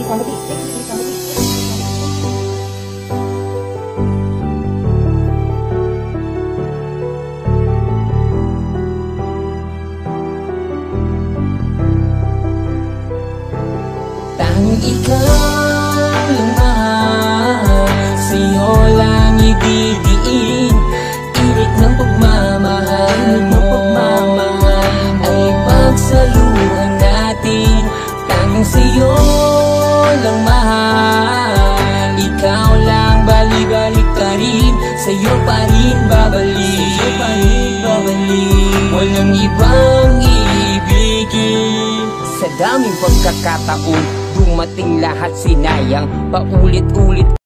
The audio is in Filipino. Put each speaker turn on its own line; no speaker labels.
Tanging ikaw lang mahal, sa'yo lang ididiin. Init ng pagmamahal mo ay pagsaluhan natin. Tanging sa'yo lang mahal, ikaw lang balik-balik ka rin. Sa'yo pa rin babalik, walang ibang ibigin. Sa daming pagkakataon, dumating lahat sinayang, paulit-ulit